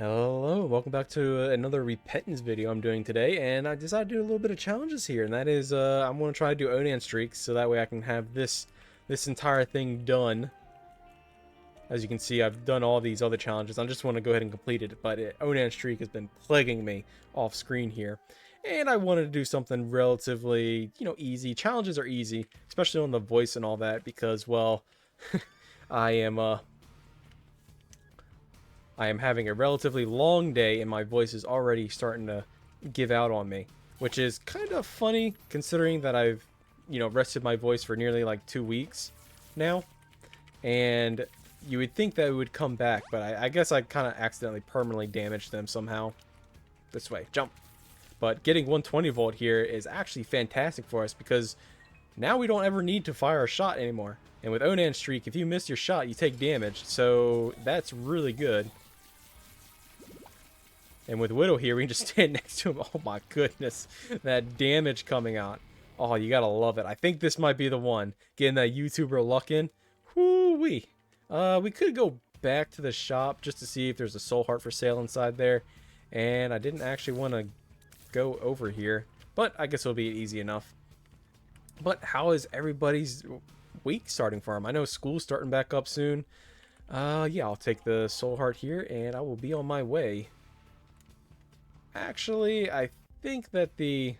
Hello, welcome back to another repentance video I'm doing today, and I decided to do a little bit of challenges here, and that is, I'm going to try to do Onan streaks, so that way I can have this entire thing done. As you can see, I've done all these other challenges. I just want to go ahead and complete it, but Onan streak has been plaguing me off screen here, and I wanted to do something relatively, easy. Challenges are easy, especially on the voice and all that, because, well, I am, I am having a relatively long day and my voice is already starting to give out on me, which is kind of funny considering that I've, rested my voice for nearly like 2 weeks now. And you would think that it would come back, but I guess I kind of accidentally permanently damaged them somehow. This way, jump. But getting 120 volt here is actually fantastic for us because now we don't ever need to fire a shot anymore. And with Onan streak, if you miss your shot, you take damage. So that's really good. And with Widow here, we can just stand next to him. Oh my goodness. That damage coming out. Oh, you gotta love it. I think this might be the one. Getting that YouTuber luck in. Whoo-wee. We could go back to the shop just to see if there's a soul heart for sale inside there. And I didn't actually want to go over here. But I guess it'll be easy enough. But how is everybody's week starting for them? I know school's starting back up soon. Yeah, I'll take the soul heart here and I will be on my way. Actually, I think that the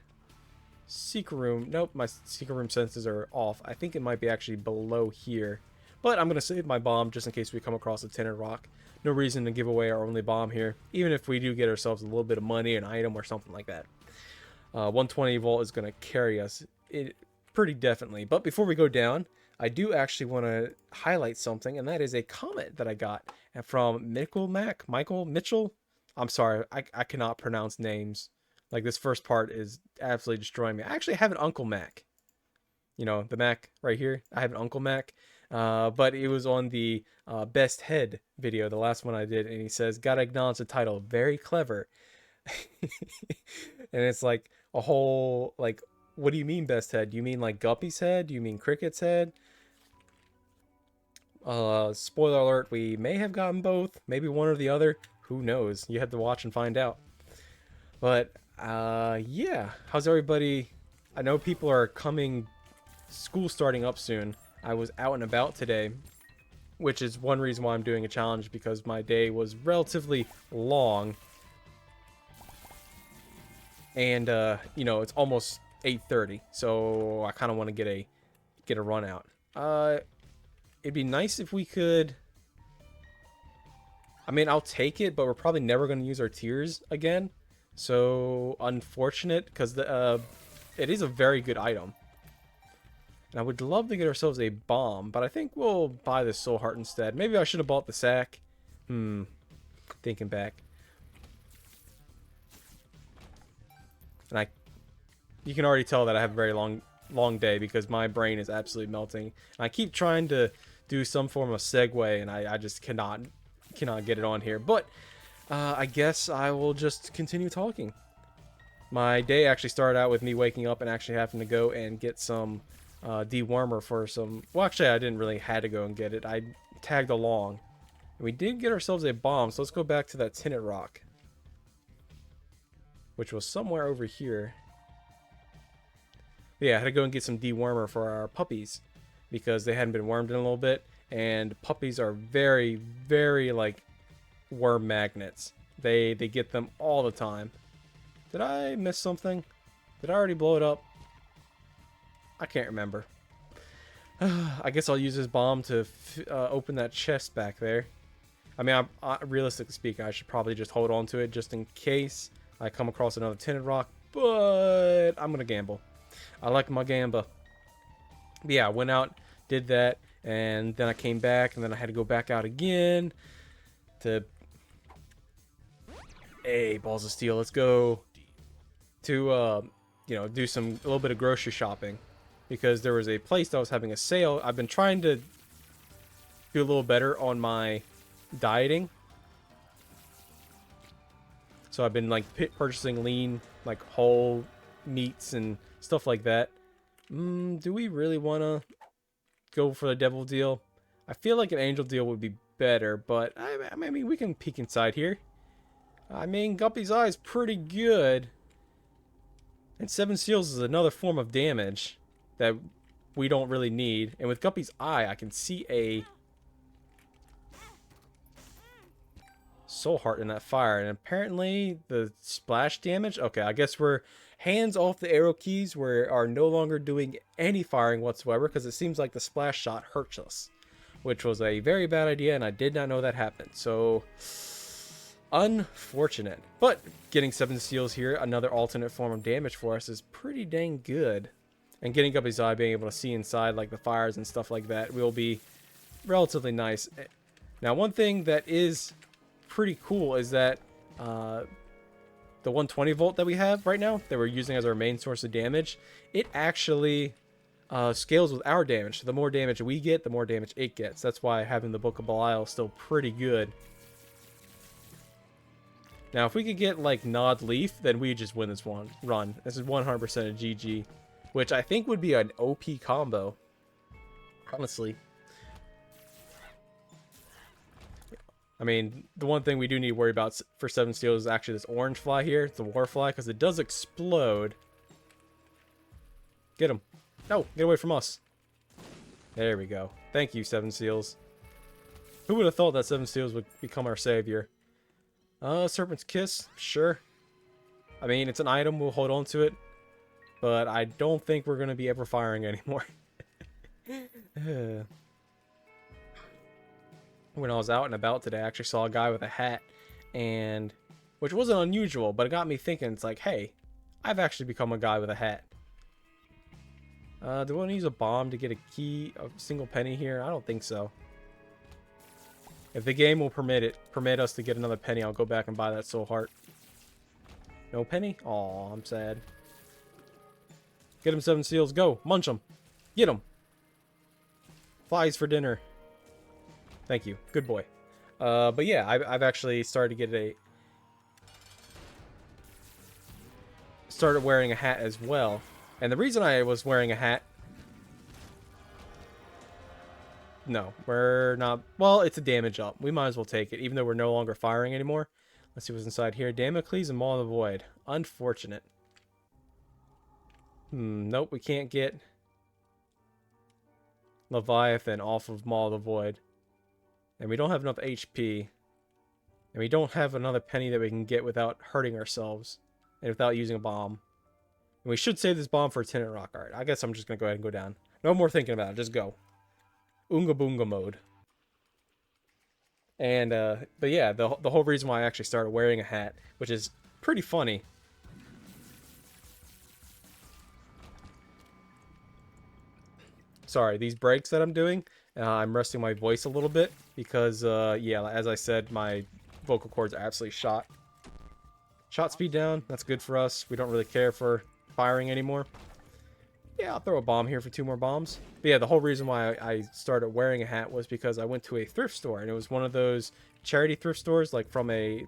secret room... Nope, my secret room senses are off. I think it might be actually below here. But I'm going to save my bomb just in case we come across a tinted rock. No reason to give away our only bomb here. Even if we do get ourselves a little bit of money, an item, or something like that. 120 volt is going to carry us pretty definitely. But before we go down, I do actually want to highlight something. And that is a comment that I got from Michael Mitchell. I'm sorry, I cannot pronounce names. Like, this first part is absolutely destroying me. I actually have an Uncle Mac. You know, the Mac right here. I have an Uncle Mac. But it was on the Best Head video, the last one I did. And he says, gotta acknowledge the title. Very clever. And it's like a whole, like, what do you mean Best Head? Do you mean like Guppy's head? Do you mean Cricket's head? Spoiler alert, we may have gotten both. Maybe one or the other. Who knows? You have to watch and find out. But, yeah. How's everybody? I know people are coming, school starting up soon. I was out and about today, which is one reason why I'm doing a challenge, because my day was relatively long. And, it's almost 8:30, so I kind of want to get a run out. It'd be nice if we could... I mean, I'll take it, but we're probably never going to use our tiers again. So, unfortunate, because it is a very good item. And I would love to get ourselves a bomb, but I think we'll buy the soul heart instead. Maybe I should have bought the sack. Thinking back. And you can already tell that I have a very long day because my brain is absolutely melting. And I keep trying to do some form of segue, and I just cannot get it on here. But I guess I will just continue talking. My day actually started out with me waking up and actually having to go and get some dewormer for some... Well, actually, I didn't really had to go and get it. I tagged along. And we did get ourselves a bomb, so let's go back to that tinted rock, which was somewhere over here. Yeah, I had to go and get some dewormer for our puppies because they hadn't been wormed in a little bit. And puppies are very, very, like, worm magnets. They get them all the time. Did I miss something? Did I already blow it up? I can't remember. I guess I'll use this bomb to open that chest back there. I mean, realistically speaking, I should probably just hold on to it just in case I come across another tinted rock. But I'm going to gamble. I like my gamba. But yeah, I went out, did that. And then I came back, and then I had to go back out again to... Hey, balls of steel, let's go to, do a little bit of grocery shopping. Because there was a place that was having a sale. I've been trying to do a little better on my dieting. So I've been, like, purchasing lean, like, whole meats and stuff like that. Do we really want to go for the devil deal? I feel like an angel deal would be better, but I mean, we can peek inside here. I mean, Guppy's Eye is pretty good. And 7 Seals is another form of damage that we don't really need. And with Guppy's Eye, I can see a Soul Heart in that fire. And apparently the splash damage... Okay, I guess we're hands off the arrow keys. We are no longer doing any firing whatsoever because it seems like the splash shot hurts us, which was a very bad idea, and I did not know that happened. So, unfortunate. But getting 7 Seals here, another alternate form of damage for us, is pretty dang good. And getting Guppy's Eye, being able to see inside like the fires and stuff like that, will be relatively nice. Now, one thing that is pretty cool is that the 120 volt that we have right now, that we're using as our main source of damage, it actually scales with our damage. So the more damage we get, the more damage it gets. That's why having the Book of Belial is still pretty good. Now, if we could get like Nod Leaf, then we just win this one run. This is 100% a GG, which I think would be an OP combo, honestly. I mean, the one thing we do need to worry about for 7 Seals is actually this orange fly here. It's the war fly, because it does explode. Get him. No, get away from us. There we go. Thank you, 7 Seals. Who would have thought that 7 Seals would become our savior? Serpent's Kiss, sure. I mean, it's an item, we'll hold on to it. But I don't think we're going to be ever firing anymore. When I was out and about today, I actually saw a guy with a hat, and which wasn't unusual, but it got me thinking. It's like, hey, I've actually become a guy with a hat. Do I want to use a bomb to get a key, a single penny here? I don't think so. If the game will permit us to get another penny, I'll go back and buy that soul heart. No penny? Aw, I'm sad. Get him, 7 Seals. Go. Munch him. Get him. Flies for dinner. Thank you. Good boy. But yeah, I've actually started to get started wearing a hat as well. And the reason I was wearing a hat... No, we're not... Well, it's a damage up. We might as well take it, even though we're no longer firing anymore. Let's see what's inside here. Damocles and Maw of the Void. Unfortunate. Nope, we can't get Leviathan off of Maw of the Void. And we don't have enough HP. And we don't have another penny that we can get without hurting ourselves. And without using a bomb. And we should save this bomb for a Tenant Rock. Alright, I guess I'm just going to go ahead and go down. No more thinking about it. Just go. Oonga Boonga mode. And, but yeah, the whole reason why I actually started wearing a hat, which is pretty funny. Sorry, these breaks that I'm doing, I'm resting my voice a little bit because, yeah, as I said, my vocal cords are absolutely shot. Shot speed down, that's good for us. We don't really care for firing anymore. Yeah, I'll throw a bomb here for 2 more bombs. But yeah, the whole reason why I started wearing a hat was because I went to a thrift store, and it was one of those charity thrift stores, like from a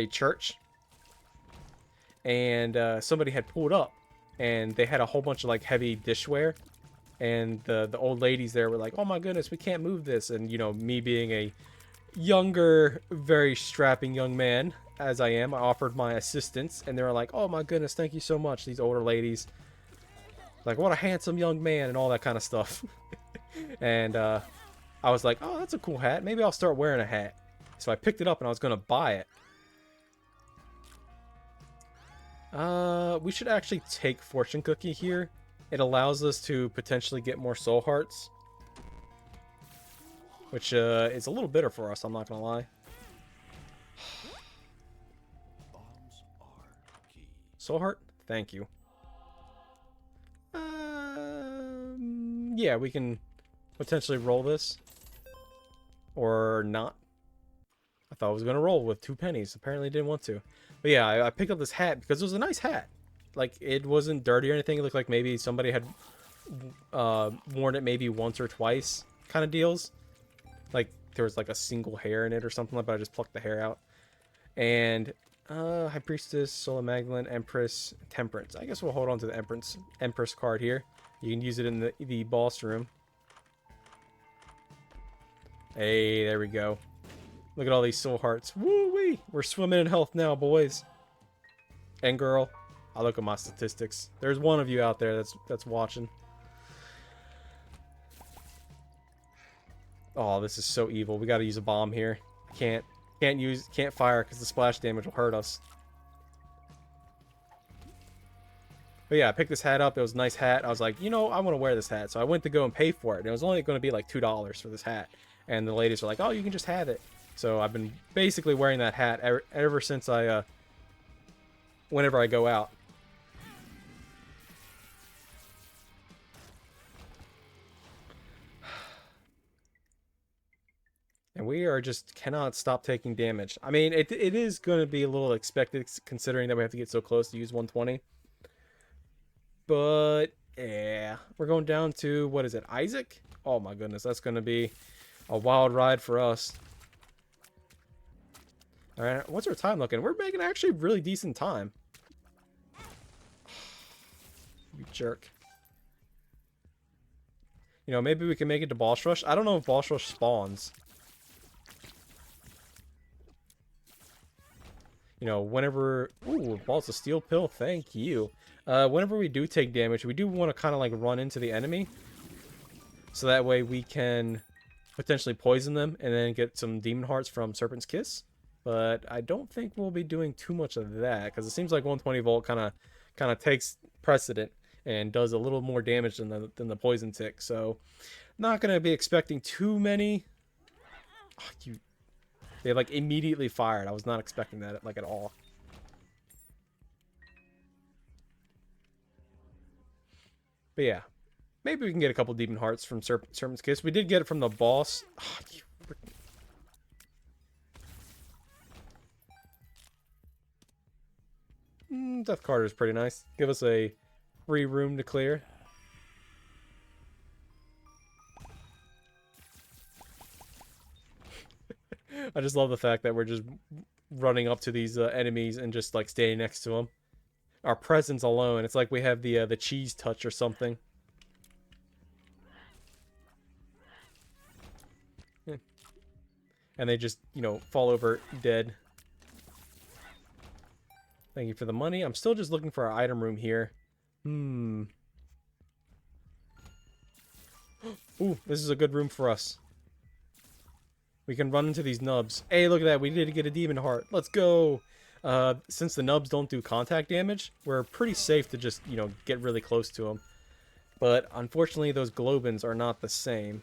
church. And somebody had pulled up, and they had a whole bunch of like heavy dishware. And the old ladies there were like, "Oh my goodness, we can't move this." And you know, me being a younger, very strapping young man as I am, I offered my assistance, and they were like, "Oh my goodness, thank you so much." These older ladies, like, "What a handsome young man," and all that kind of stuff. And I was like, "Oh, that's a cool hat. Maybe I'll start wearing a hat." So I picked it up and I was gonna buy it. We should actually take Fortune Cookie here. It allows us to potentially get more soul hearts, which is a little bitter for us, I'm not gonna lie. Soul heart? Thank you. Yeah, we can potentially roll this. Or not. I thought I was gonna roll with 2 pennies. Apparently didn't want to. But yeah, I picked up this hat because it was a nice hat. Like, it wasn't dirty or anything. It looked like maybe somebody had worn it maybe once or twice kind of deals. Like, there was like a single hair in it or something, but I just plucked the hair out. And High Priestess, Sola Magdalene, Empress, Temperance. I guess we'll hold on to the Empress card here. You can use it in the boss room. Hey, there we go. Look at all these soul hearts. Woo Woo-wee! We're swimming in health now, boys. And girl. I look at my statistics. There's one of you out there that's watching. Oh, this is so evil. We gotta use a bomb here. Can't fire because the splash damage will hurt us. But yeah, I picked this hat up. It was a nice hat. I was like, you know, I want to wear this hat. So I went to go and pay for it. And it was only going to be like $2 for this hat. And the ladies were like, oh, you can just have it. So I've been basically wearing that hat ever since whenever I go out. And we are just cannot stop taking damage. I mean, it is going to be a little expected considering that we have to get so close to use 120. But, yeah. We're going down to, what is it, Isaac? Oh my goodness, that's going to be a wild ride for us. Alright, what's our time looking? We're making actually really decent time. You jerk. You know, maybe we can make it to Boss Rush. I don't know if Boss Rush spawns. You know, whenever... Ooh, Balls of Steel Pill, thank you. Whenever we do take damage, we do want to kind of like run into the enemy. So that way we can potentially poison them and then get some Demon Hearts from Serpent's Kiss. But I don't think we'll be doing too much of that, because it seems like 120 volt kind of takes precedent and does a little more damage than the poison tick. So not going to be expecting too many. Oh, they like immediately fired. I was not expecting that like at all. But yeah, maybe we can get a couple Demon Hearts from Serpent's Kiss. We did get it from the boss. Death Carter is pretty nice. Give us a free room to clear. I just love the fact that we're just running up to these enemies and just like standing next to them. Our presence alone, it's like we have the cheese touch or something. And they just, you know, fall over dead. Thank you for the money. I'm still just looking for our item room here. Ooh, this is a good room for us. We can run into these nubs. Hey, look at that. We did get a Demon Heart. Let's go. Since the nubs don't do contact damage, we're pretty safe to just, you know, get really close to them. But unfortunately, those Globins are not the same.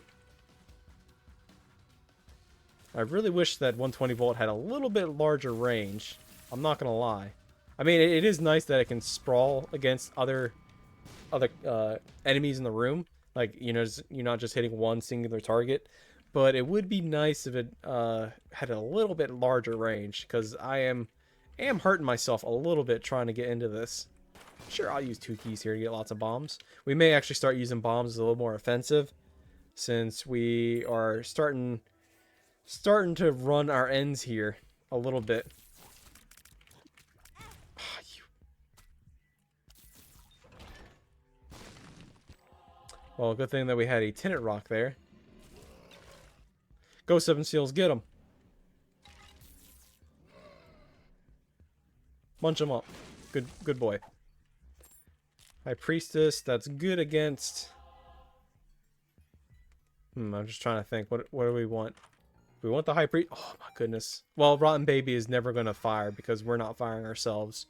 I really wish that 120 volt had a little bit larger range. I'm not gonna lie. I mean, it is nice that it can sprawl against other enemies in the room. Like, you know, you're not just hitting one singular target. But it would be nice if it had a little bit larger range, because I am hurting myself a little bit trying to get into this. Sure, I'll use 2 keys here to get lots of bombs. We may actually start using bombs as a little more offensive, since we are starting to run our ends here a little bit. Well, good thing that we had a Tinted Rock there. Go, Seven Seals, get him. Munch him up. Good boy. High Priestess, that's good against... I'm just trying to think. What do we want? We want the High Priest... Oh, my goodness. Well, Rotten Baby is never going to fire because we're not firing ourselves.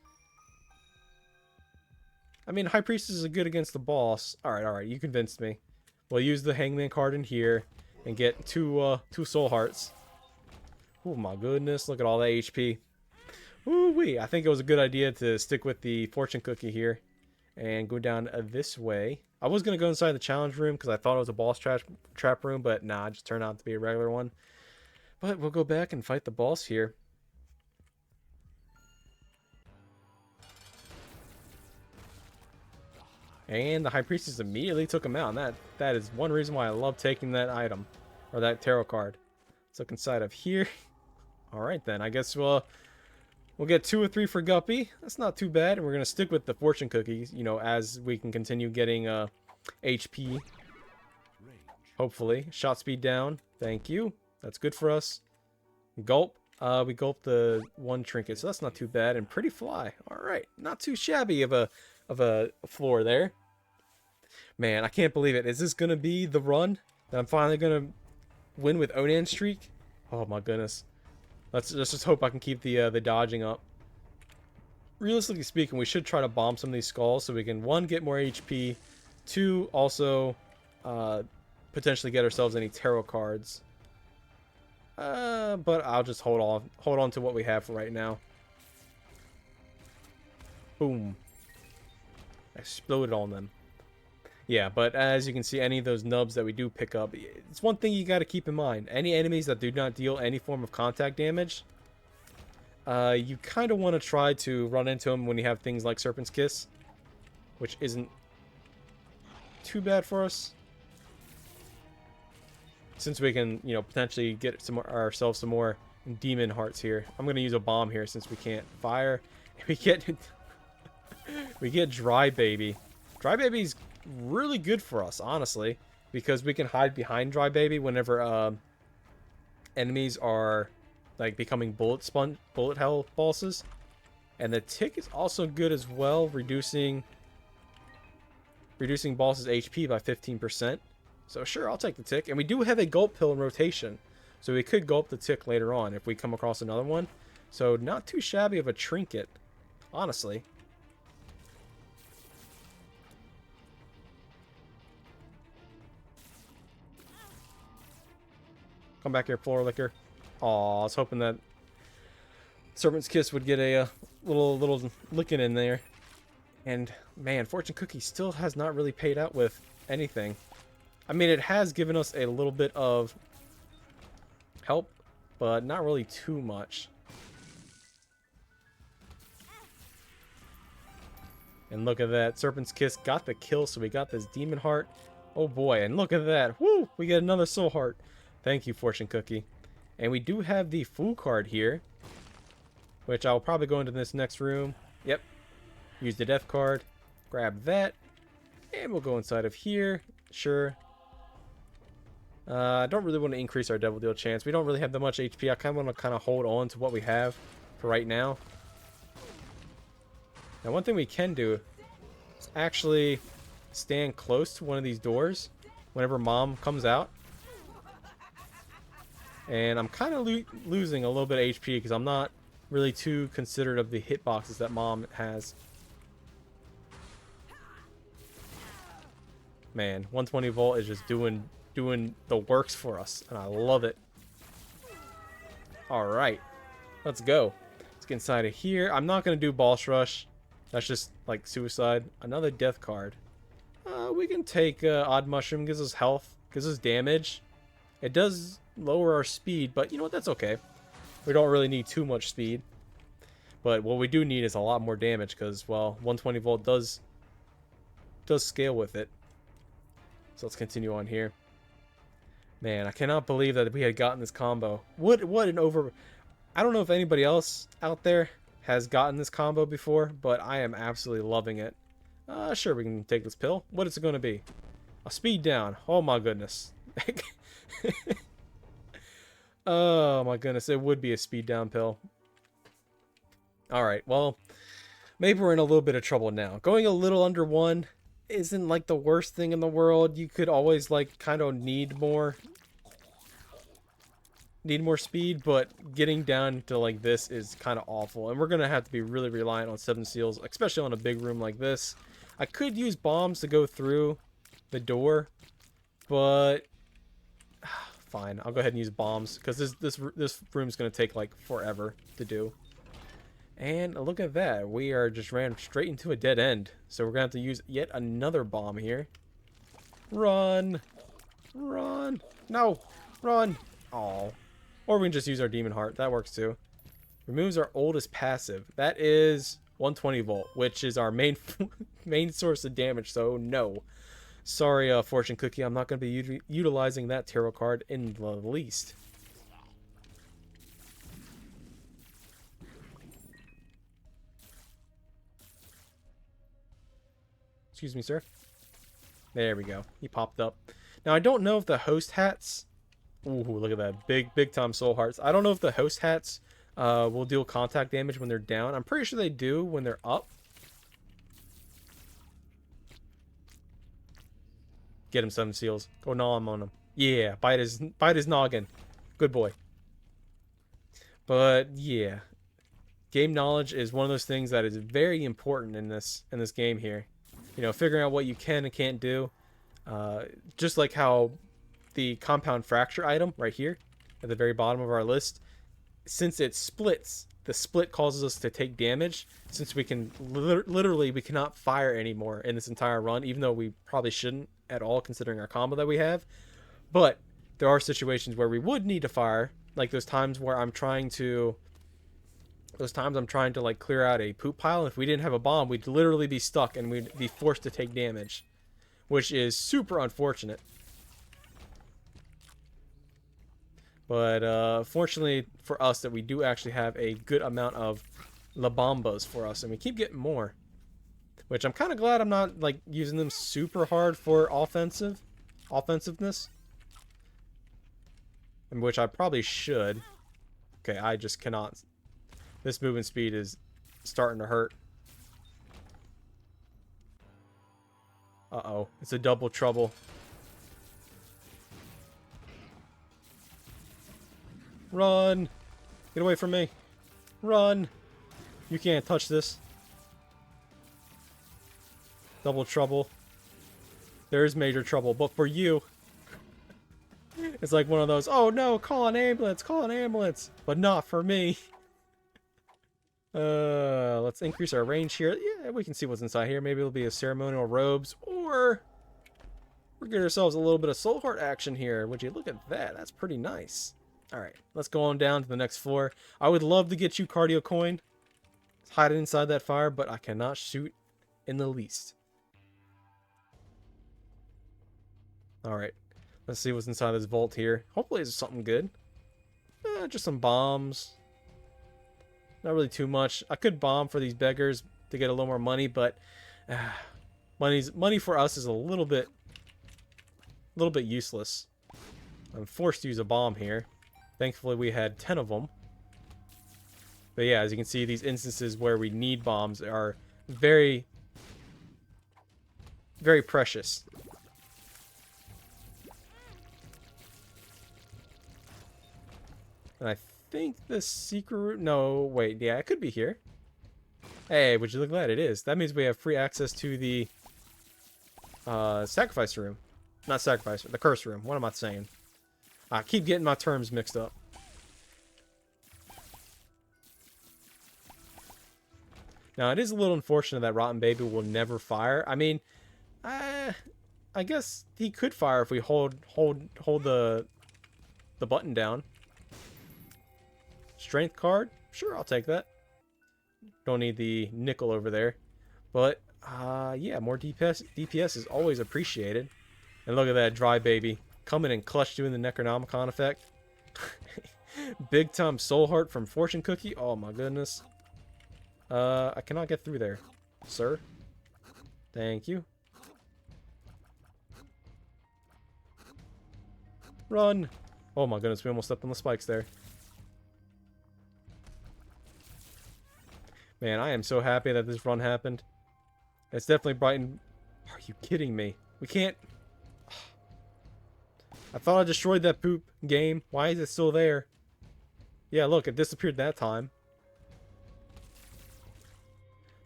I mean, High Priestess is good against the boss. Alright, you convinced me. We'll use the Hangman card in here and get two soul hearts. Oh my goodness, look at all that HP. Woo-wee. I think it was a good idea to stick with the fortune cookie here and go down this way. I was going to go inside the challenge room because I thought it was a boss trap room, but nah, it just turned out to be a regular one. But we'll go back and fight the boss here. And the High Priestess immediately took him out. And that is one reason why I love taking that item. Or that tarot card. Let's look inside of here. Alright then. I guess we'll get 2 or 3 for Guppy. That's not too bad. And we're going to stick with the fortune cookies, you know, as we can continue getting HP. Hopefully. Shot speed down. Thank you. That's good for us. Gulp. We gulped the one trinket, so that's not too bad. And pretty fly. All right, not too shabby of a floor there. Man, I can't believe it. Is this gonna be the run that I'm finally gonna win with Onan streak? Oh my goodness. Let's just hope I can keep the dodging up. Realistically speaking, we should try to bomb some of these skulls so we can, one, get more HP, two, also potentially get ourselves any tarot cards. But I'll just hold on to what we have for right now. Boom. Exploded on them. Yeah, but as you can see, any of those nubs that we do pick up, it's one thing you got to keep in mind. Any enemies that do not deal any form of contact damage, you kind of want to try to run into them when you have things like Serpent's Kiss, which isn't too bad for us. Since we can, you know, potentially get ourselves some more demon hearts here. I'm going to use a bomb here since we can't fire. We get we get Dry Baby. Dry Baby's really good for us, honestly, because we can hide behind Dry Baby whenever enemies are like becoming bullet hell bosses. And the tick is also good as well, reducing bosses HP by 15%. So sure, I'll take the tick. And we do have a gulp pill in rotation, so we could gulp the tick later on if we come across another one. So not too shabby of a trinket, honestly. Come back here, Floor Licker. Aw, I was hoping that Serpent's Kiss would get a little licking in there. And man, Fortune Cookie still has not really paid out with anything. I mean, it has given us a little bit of help, but not really too much. And look at that, Serpent's Kiss got the kill, so we got this Demon Heart. Oh boy, and look at that. Woo! We get another Soul Heart. Thank you, Fortune Cookie. And we do have the Fool card here, which I'll probably go into this next room. Yep. Use the Death card. Grab that. And we'll go inside of here. Sure. I don't really want to increase our Devil Deal chance. We don't really have that much HP. I kind of want to hold on to what we have for right now. Now, one thing we can do is actually stand close to one of these doors whenever Mom comes out. And I'm kind of losing a little bit of HP because I'm not really too considerate of the hitboxes that Mom has. Man, 120 volt is just doing the works for us, and I love it. All right, let's go. Let's get inside of here. I'm not gonna do Boss Rush. That's just like suicide. Another death card. We can take Odd Mushroom. Gives us health. Gives us damage. It does lower our speed, but you know what? That's okay. We don't really need too much speed. But what we do need is a lot more damage because, well, 120 volt does scale with it. So let's continue on here. Man, I cannot believe that we had gotten this combo. What an over... I don't know if anybody else out there has gotten this combo before, but I am absolutely loving it. Sure, we can take this pill. What is it going to be? A speed down. Oh my goodness. Oh my goodness, it would be a speed down pill. Alright, well, maybe we're in a little bit of trouble now. Going a little under 1 isn't like the worst thing in the world. You could always like kind of need more speed, but getting down to like this is kind of awful, and we're gonna have to be really reliant on 7 seals, especially on a big room like this. I could use bombs to go through the door, but fine, I'll go ahead and use bombs because this room's gonna take like forever to do. And look at that, we are just ran straight into a dead end. So we're gonna have to use yet another bomb here. Run! Run! No! Run! Oh. Or we can just use our Demon Heart. That works too. Removes our oldest passive. That is 120 volt, which is our main source of damage, so no. Sorry, Fortune Cookie, I'm not going to be utilizing that tarot card in the least. Excuse me, sir. There we go. He popped up. Now, I don't know if the host hats... Ooh, look at that. Big time soul hearts. I don't know if the host hats will deal contact damage when they're down. I'm pretty sure they do when they're up. Get him, Seven Seals. Go gnaw him on him. Yeah, bite his noggin. Good boy. But yeah, game knowledge is one of those things that is very important in this game here. You know, figuring out what you can and can't do. Just like how the compound fracture item right here at the very bottom of our list, since it splits, the split causes us to take damage. Since we can literally we cannot fire anymore in this entire run, even though we probably shouldn't at all considering our combo that we have. But there are situations where we would need to fire, like those times where I'm trying to like clear out a poop pile, and if we didn't have a bomb, we'd literally be stuck and we'd be forced to take damage, which is super unfortunate. But fortunately for us that we do actually have a good amount of La Bombas for us, and we keep getting more, which I'm kind of glad I'm not like using them super hard for offensiveness, and which I probably should. Okay, I just cannot. This movement speed is starting to hurt. Uh-oh, it's a double trouble. Run! Get away from me. Run! You can't touch this. Double trouble. There is major trouble, but for you, it's like one of those, oh no, call an ambulance, call an ambulance, but not for me. Let's increase our range here. Yeah, we can see what's inside here. Maybe it'll be a ceremonial robes, or we'll get ourselves a little bit of soul heart action here. Would you look at that? That's pretty nice. All right, let's go on down to the next floor. I would love to get you cardio coin. Hide it inside that fire, but I cannot shoot in the least. All right, let's see what's inside this vault here. Hopefully it's something good. Just some bombs. Not really too much. I could bomb for these beggars to get a little more money, but money for us is a little bit useless. I'm forced to use a bomb here. Thankfully, we had 10 of them. But yeah, as you can see, these instances where we need bombs are very, very precious. And I think the secret room... No, wait. Yeah, it could be here. Hey, would you look at that? It is. That means we have free access to the sacrifice room. Not sacrifice, the curse room. What am I saying? I keep getting my terms mixed up. Now, it is a little unfortunate that Rotten Baby will never fire. I mean, I guess he could fire if we hold the button down. Strength card? Sure, I'll take that. Don't need the nickel over there. But, yeah, more DPS is always appreciated. And look at that dry baby. Coming in clutch doing the Necronomicon effect. Big time soul heart from Fortune Cookie. Oh my goodness. I cannot get through there, sir. Thank you. Run. Oh my goodness, we almost stepped on the spikes there. Man, I am so happy that this run happened. It's definitely brightened. Are you kidding me? We can't... I thought I destroyed that poop game. Why is it still there? Yeah, look, it disappeared that time.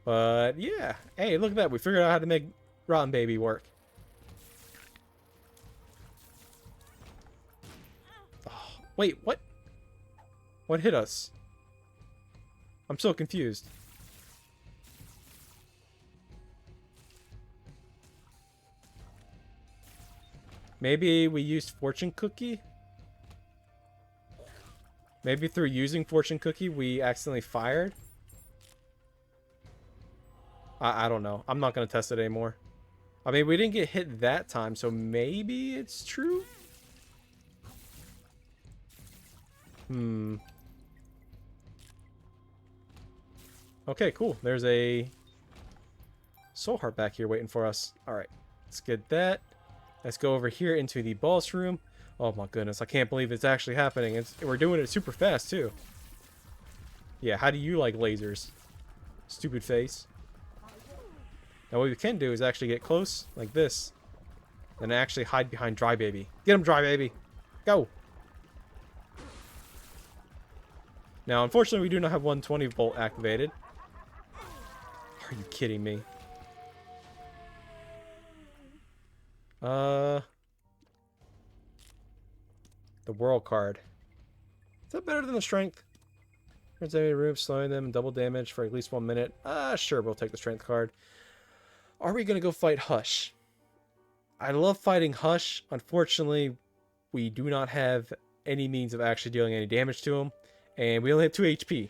But, yeah. Hey, look at that. We figured out how to make Rotten Baby work. Oh, wait, what? What hit us? I'm so confused. Maybe we used Fortune Cookie? Maybe through using Fortune Cookie, we accidentally fired? I don't know. I'm not going to test it anymore. I mean, we didn't get hit that time, so maybe it's true? Okay, cool. There's a soul heart back here waiting for us. Alright, let's get that. Let's go over here into the boss room. Oh my goodness, I can't believe it's actually happening. We're doing it super fast, too. Yeah, how do you like lasers? Stupid face. Now what we can do is actually get close, like this. Then actually hide behind Dry Baby. Get him, Dry Baby! Go! Now, unfortunately, we do not have 120 volt activated. Are you kidding me? The World card. Is that better than the Strength? Turns enemy room, slowing them, and double damage for at least 1 minute. Sure, we'll take the Strength card. Are we gonna go fight Hush? I love fighting Hush. Unfortunately, we do not have any means of actually dealing any damage to him. And we only have 2 HP.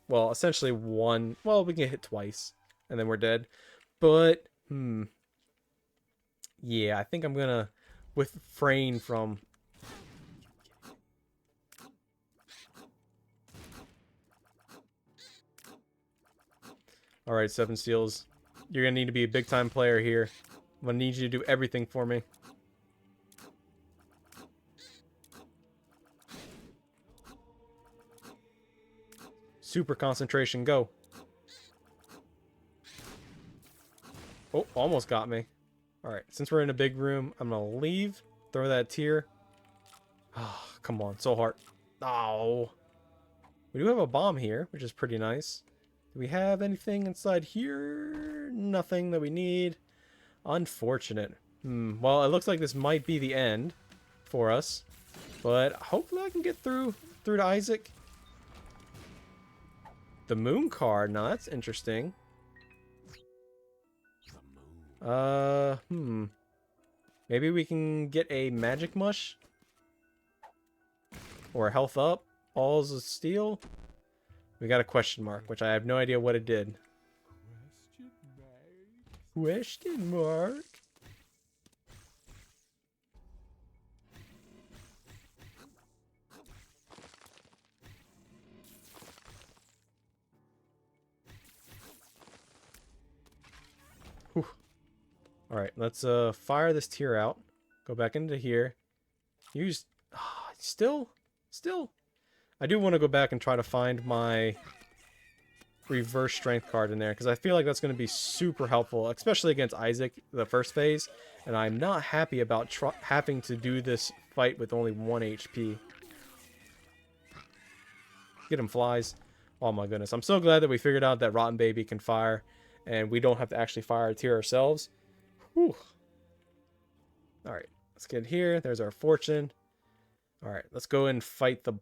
Well, essentially 1. Well, we can get hit twice. And then we're dead. But, yeah, I think I'm gonna refrain from... Alright, Seven Seals. You're gonna need to be a big-time player here. I'm gonna need you to do everything for me. Super concentration, go. Oh, almost got me. Alright, since we're in a big room, I'm gonna leave. Throw that tier. Oh, come on, so hard. Oh. We do have a bomb here, which is pretty nice. Do we have anything inside here? Nothing that we need. Unfortunate. Well, it looks like this might be the end for us. But hopefully I can get through to Isaac. The moon card. Now that's interesting. Maybe we can get a magic mush? Or health up? Balls of steel? We got a question mark, which I have no idea what it did. Question mark? Whew. Alright, let's fire this tier out. Go back into here. Use... Still? I do want to go back and try to find my reverse strength card in there, because I feel like that's going to be super helpful, especially against Isaac, the first phase, and I'm not happy about having to do this fight with only 1 HP. Get him, flies. Oh my goodness, I'm so glad that we figured out that Rotten Baby can fire, and we don't have to actually fire a tier ourselves. Whew. Alright, let's get here. There's our fortune. Alright, let's go and fight the...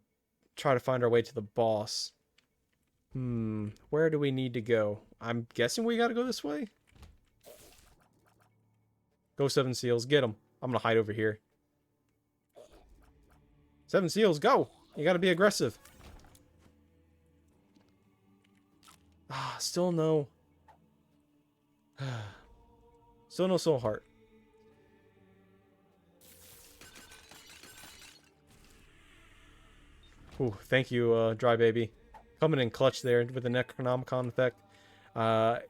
Try to find our way to the boss. Where do we need to go? I'm guessing we gotta go this way? Go, Seven Seals, get him. I'm gonna hide over here. Seven Seals, go! You gotta be aggressive. Still no... Still no soul heart. Ooh, thank you, Dry Baby. Coming in clutch there with the Necronomicon effect.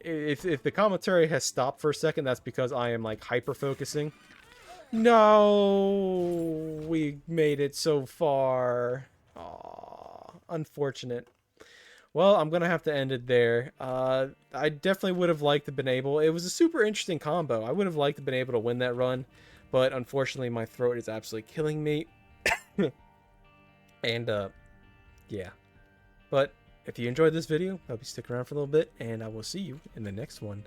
If the commentary has stopped for a second, that's because I am, like, hyper-focusing. No! We made it so far. Aww, unfortunate. Well, I'm going to have to end it there. I definitely would have liked to have been able... It was a super interesting combo. I would have liked to have been able to win that run. But unfortunately, my throat is absolutely killing me. And, yeah. But if you enjoyed this video, I'll be sticking around for a little bit, and I will see you in the next one.